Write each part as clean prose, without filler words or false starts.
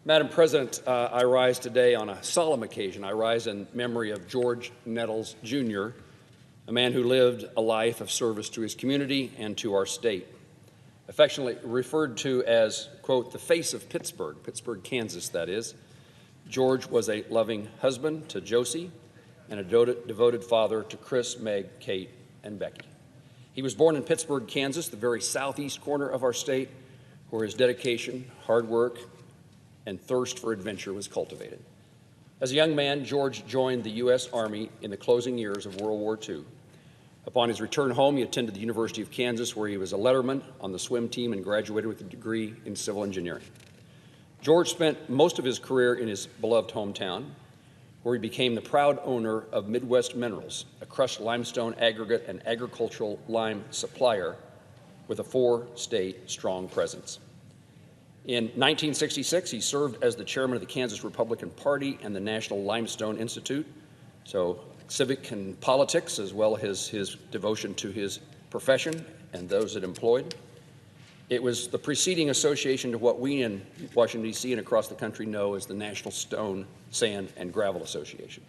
Madam President, I rise today on a solemn occasion. I rise in memory of George Nettels, Jr., a man who lived a life of service to his community and to our state. Affectionately referred to as, quote, the face of Pittsburgh, Kansas, that is, George was a loving husband to Josie and a devoted father to Chris, Meg, Kate, and Becky. He was born in Pittsburgh, Kansas, the very southeast corner of our state, where his dedication, hard work, and thirst for adventure was cultivated. As a young man, George joined the U.S. Army in the closing years of World War II. Upon his return home, he attended the University of Kansas, where he was a letterman on the swim team and graduated with a degree in civil engineering. George spent most of his career in his beloved hometown, where he became the proud owner of Midwest Minerals, a crushed limestone aggregate and agricultural lime supplier with a 4-state strong presence. In 1966, he served as the chairman of the Kansas Republican Party and the National Limestone Institute, so civic and politics, as well as his devotion to his profession and those it employed. It was the preceding association to what we in Washington, D.C. and across the country know as the National Stone, Sand, and Gravel Association.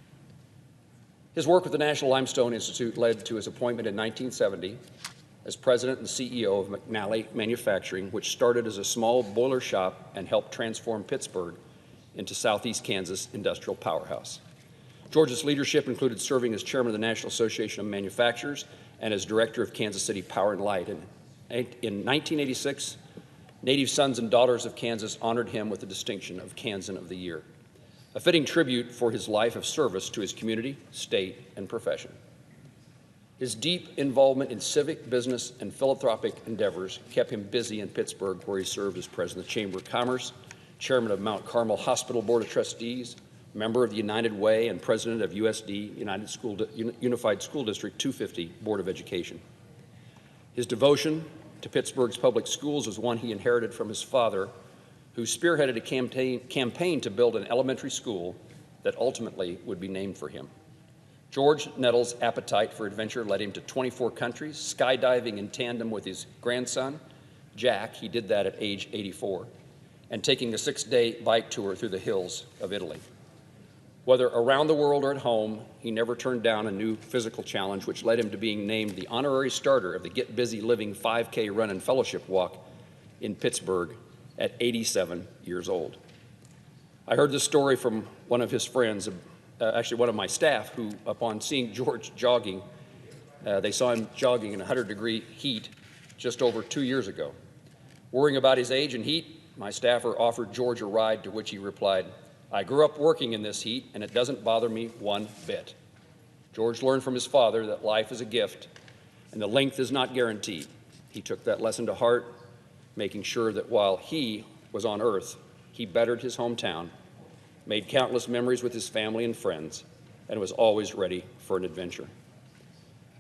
His work with the National Limestone Institute led to his appointment in 1970 as president and CEO of McNally Manufacturing, which started as a small boiler shop and helped transform Pittsburgh into southeast Kansas' industrial powerhouse. George's leadership included serving as chairman of the National Association of Manufacturers and as director of Kansas City Power and Light. In 1986, Native Sons and Daughters of Kansas honored him with the distinction of Kansan of the Year, a fitting tribute for his life of service to his community, state, and profession. His deep involvement in civic, business, and philanthropic endeavors kept him busy in Pittsburgh, where he served as president of the Chamber of Commerce, chairman of Mount Carmel Hospital Board of Trustees, member of the United Way, and president of USD, Unified School District 250 Board of Education. His devotion to Pittsburgh's public schools was one he inherited from his father, who spearheaded a campaign to build an elementary school that ultimately would be named for him. George Nettles' appetite for adventure led him to 24 countries, skydiving in tandem with his grandson, Jack. He did that at age 84, and taking a 6-day bike tour through the hills of Italy. Whether around the world or at home, he never turned down a new physical challenge, which led him to being named the honorary starter of the Get Busy Living 5K Run and Fellowship Walk in Pittsburgh at 87 years old. I heard this story from one of his friends, actually one of my staff, who, upon seeing George jogging, they saw him jogging in 100-degree heat just over 2 years ago. Worrying about his age and heat, my staffer offered George a ride, to which he replied, "I grew up working in this heat, and it doesn't bother me one bit." George learned from his father that life is a gift, and the length is not guaranteed. He took that lesson to heart, making sure that while he was on earth, he bettered his hometown, made countless memories with his family and friends, and was always ready for an adventure.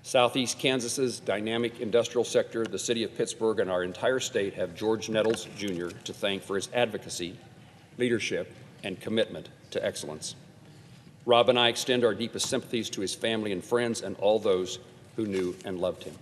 Southeast Kansas's dynamic industrial sector, the city of Pittsburgh, and our entire state have George Nettles, Jr. to thank for his advocacy, leadership, and commitment to excellence. Rob and I extend our deepest sympathies to his family and friends and all those who knew and loved him.